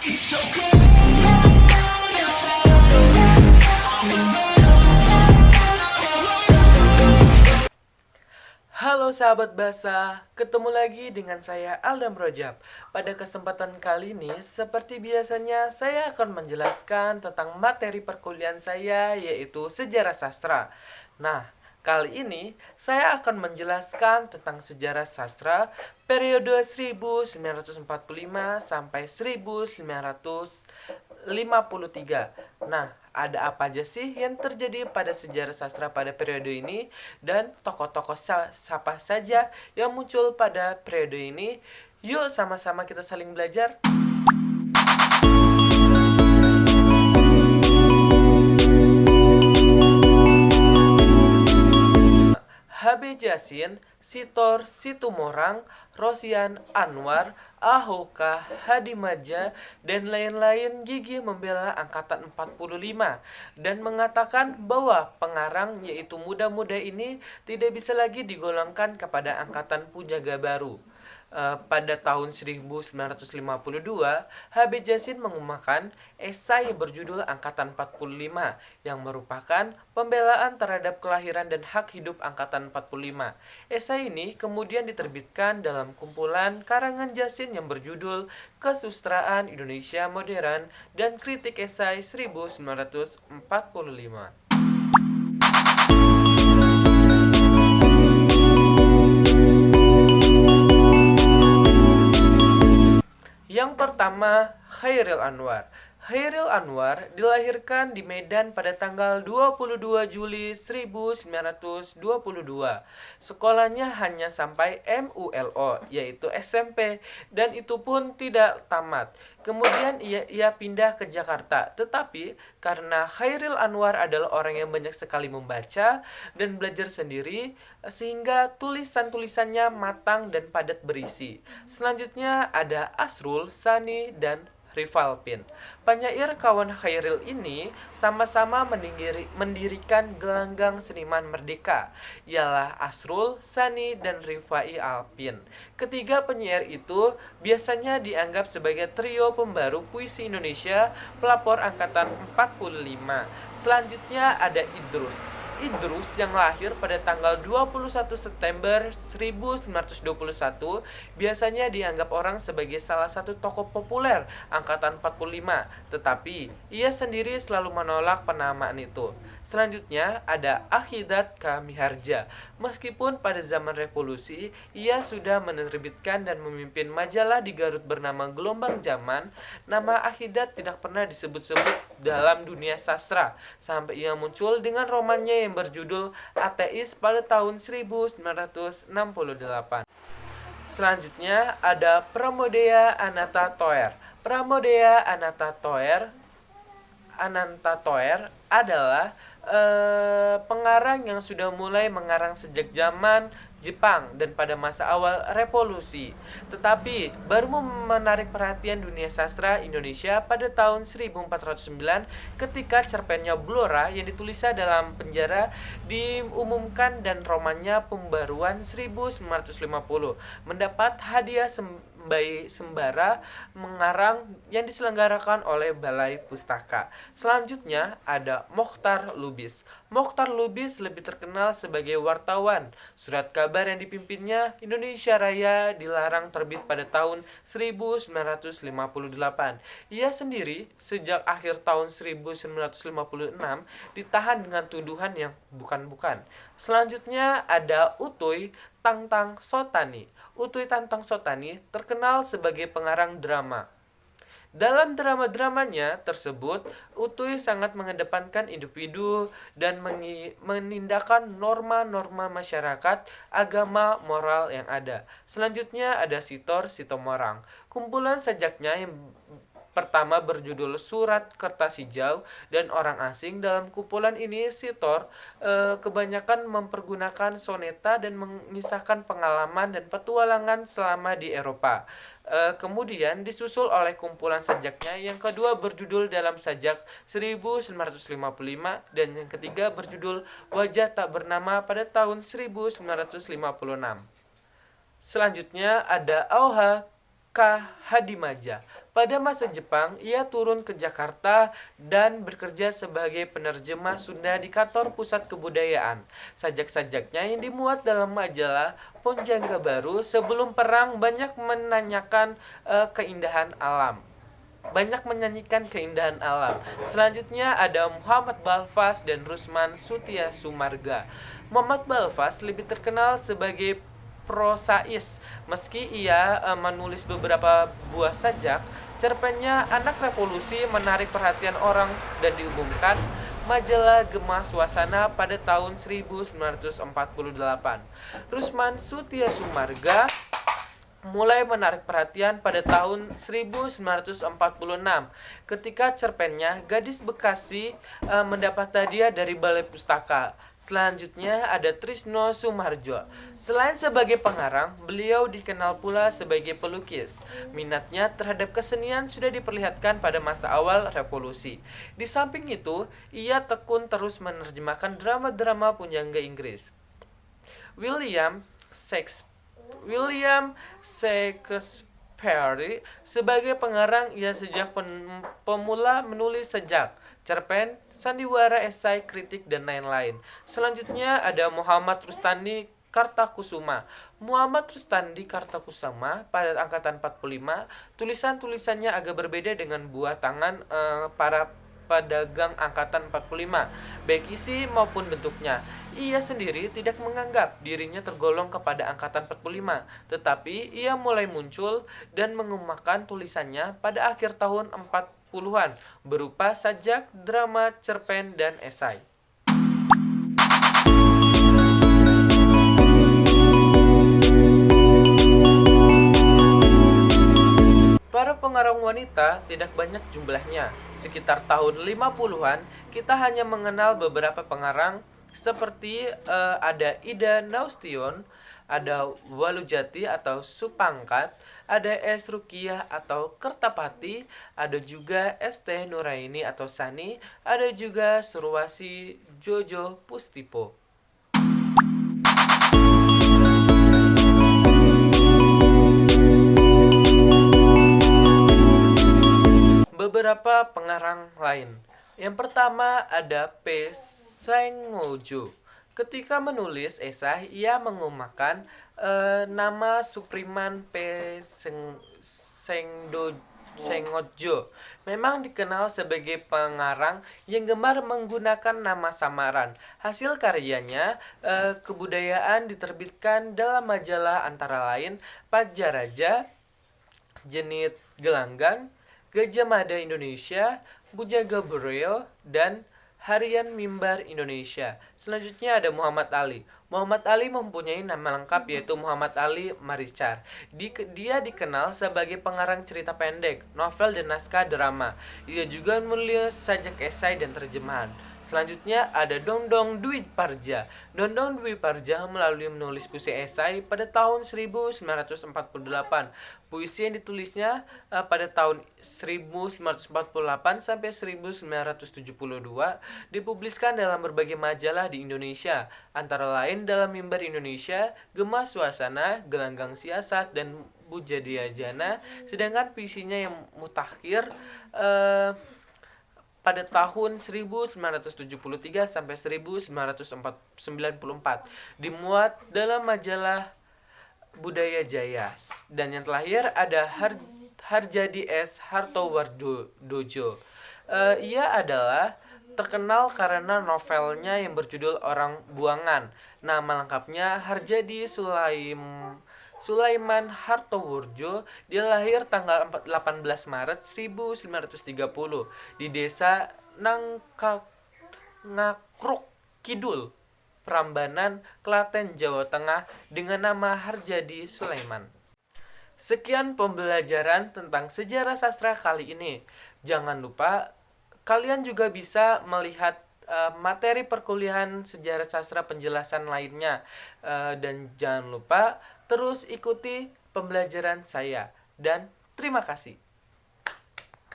Halo sahabat Bahasa, ketemu lagi dengan saya Aldam Rojab. Pada kesempatan kali ini, seperti biasanya saya akan menjelaskan tentang materi perkuliahan saya, yaitu Sejarah Sastra. Nah, kali ini saya akan menjelaskan tentang sejarah sastra periode 1945 sampai 1953. Nah, ada apa aja sih yang terjadi pada sejarah sastra pada periode ini, dan tokoh-tokoh siapa saja yang muncul pada periode ini? Yuk sama-sama kita saling belajar. HB Jasin, Sitor Situmorang, Rosian Anwar, Ahoka Hadimaja, dan lain-lain gigih membela Angkatan 45 dan mengatakan bahwa pengarang yaitu muda-muda ini tidak bisa lagi digolongkan kepada Angkatan Pujaga Baru. Pada tahun 1952, HB Jasin mengumumkan esai berjudul Angkatan 45 yang merupakan pembelaan terhadap kelahiran dan hak hidup Angkatan 45. Esai ini kemudian diterbitkan dalam kumpulan karangan Jasin yang berjudul Kesusastraan Indonesia Modern dan Kritik Esai 1945. Yang pertama, Chairil Anwar. Chairil Anwar dilahirkan di Medan pada tanggal 22 Juli 1922. Sekolahnya hanya sampai MULO, yaitu SMP, dan itu pun tidak tamat. Kemudian ia pindah ke Jakarta. Tetapi karena Chairil Anwar adalah orang yang banyak sekali membaca dan belajar sendiri, sehingga tulisan-tulisannya matang dan padat berisi. Selanjutnya ada Asrul, Sani, dan Rivalpin. Penyair kawan Chairil ini sama-sama mendirikan gelanggang seniman merdeka, ialah Asrul, Sani, dan Rifai Alpin. Ketiga penyair itu biasanya dianggap sebagai trio pembaru puisi Indonesia pelapor Angkatan 45. Selanjutnya ada Idrus yang lahir pada tanggal 21 September 1921, biasanya dianggap orang sebagai salah satu tokoh populer Angkatan 45, tetapi ia sendiri selalu menolak penamaan itu. Selanjutnya ada Akhidat K. Miharja. Meskipun pada zaman revolusi ia sudah menerbitkan dan memimpin majalah di Garut bernama Gelombang Zaman, nama Akhidat tidak pernah disebut-sebut dalam dunia sastra sampai ia muncul dengan romannya yang berjudul Ateis pada tahun 1968. Selanjutnya ada Pramodea Ananta Toer. Pramodea Ananta Toer adalah pengarang yang sudah mulai mengarang sejak zaman Jepang dan pada masa awal revolusi, tetapi baru menarik perhatian dunia sastra Indonesia pada tahun 1409 ketika cerpennya Blora yang ditulisnya dalam penjara diumumkan dan romannya Pembaruan 1950 mendapat hadiah sembara mengarang yang diselenggarakan oleh Balai Pustaka. Selanjutnya ada Mokhtar Lubis. Mokhtar Lubis lebih terkenal sebagai wartawan. Surat kabar yang dipimpinnya Indonesia Raya dilarang terbit pada tahun 1958. Ia sendiri sejak akhir tahun 1956 ditahan dengan tuduhan yang bukan-bukan. Selanjutnya ada Utuy Tantang Sotani. Utuy Tantang Sotani terkenal sebagai pengarang drama. Dalam drama-dramanya tersebut, Utuy sangat mengedepankan individu dan menindakkan norma-norma masyarakat, agama, moral yang ada. Selanjutnya ada Sitor Sitomorang. Kumpulan sajaknya yang pertama berjudul Surat Kertas Hijau dan Orang Asing. Dalam kumpulan ini Sitor kebanyakan mempergunakan soneta dan mengisahkan pengalaman dan petualangan selama di Eropa. Kemudian disusul oleh kumpulan sajaknya yang kedua berjudul Dalam Sajak 1955 dan yang ketiga berjudul Wajah Tak Bernama pada tahun 1956. Selanjutnya ada Auha K. Hadimaja. Pada masa Jepang, ia turun ke Jakarta dan bekerja sebagai penerjemah Sunda di kantor pusat kebudayaan. Sajak-sajaknya yang dimuat dalam majalah Ponjangga Baru sebelum perang banyak menanyakan keindahan alam. Banyak menyanyikan keindahan alam. Selanjutnya ada Muhammad Balfas dan Rusman Sutia Sumarga. Muhammad Balfas lebih terkenal sebagai prosais. Meski ia menulis beberapa buah sajak, cerpennya Anak Revolusi menarik perhatian orang dan diumumkan majalah Gema Suasana pada tahun 1948. Rusman Sutia Sumarga mulai menarik perhatian pada tahun 1946 ketika cerpennya Gadis Bekasi mendapat hadiah dari Balai Pustaka. Selanjutnya ada Trisno Sumarjo. Selain sebagai pengarang, beliau dikenal pula sebagai pelukis. Minatnya terhadap kesenian sudah diperlihatkan pada masa awal revolusi. Di samping itu, ia tekun terus menerjemahkan drama-drama punjangga Inggris. William Shakespeare sebagai pengarang, ia sejak pemula menulis sajak, cerpen, sandiwara, esai, kritik, dan lain-lain. Selanjutnya ada Muhammad Rustandi Kartakusuma. Muhammad Rustandi Kartakusuma pada angkatan 45, tulisan-tulisannya agak berbeda dengan buah tangan para pedagang angkatan 45, baik isi maupun bentuknya. Ia sendiri tidak menganggap dirinya tergolong kepada angkatan 45, tetapi ia mulai muncul dan mengembangkan tulisannya pada akhir tahun 40-an berupa sajak, drama, cerpen, dan esai. Para pengarang wanita tidak banyak jumlahnya. Sekitar tahun 50-an, kita hanya mengenal beberapa pengarang seperti ada Ida Nasution, ada Walujati atau Supangkat, ada S. Rukiah atau Kertapati, ada juga ST Nuraini atau Sani, ada juga Surwasi Jojo Pustipo. Beberapa pengarang lain. Yang pertama ada P. Sengojo. Ketika menulis esai, ia menggunakan nama Supriman P. Sengojo. Memang dikenal sebagai pengarang yang gemar menggunakan nama samaran. Hasil karyanya, kebudayaan diterbitkan dalam majalah antara lain Pajaraja, Jenit Gelanggang, Gajah Mada Indonesia, Bujaga Boreo, dan Harian Mimbar Indonesia. Selanjutnya ada Muhammad Ali. Muhammad Ali mempunyai nama lengkap yaitu Muhammad Ali Marichar. Dia dikenal sebagai pengarang cerita pendek, novel, dan naskah drama. Ia juga menulis sajak, esai, dan terjemahan. Selanjutnya ada Dongdong Dwi Parja. Dongdong Dwi Parja melalui menulis puisi esai pada tahun 1948. Puisi yang ditulisnya pada tahun 1948 sampai 1972 dipubliskan dalam berbagai majalah di Indonesia, antara lain dalam Mimbar Indonesia, Gema Suasana, Gelanggang Siasat, dan Bujadiajana. Sedangkan puisinya yang mutakhir pada tahun 1973 sampai 1994 dimuat dalam majalah Budaya Jaya. Dan yang terakhir ada Harjadi S. Hartowardojo. Ia adalah terkenal karena novelnya yang berjudul Orang Buangan. Nama lengkapnya Harjadi Sulaiman Hartowardojo. Dia lahir tanggal 18 Maret 1930 di desa Ngakruk Kidul, Prambanan, Klaten, Jawa Tengah dengan nama Harjadi Sulaiman. Sekian pembelajaran tentang sejarah sastra kali ini. Jangan lupa kalian juga bisa melihat materi perkuliahan sejarah sastra penjelasan lainnya, dan jangan lupa terus ikuti pembelajaran saya, dan terima kasih.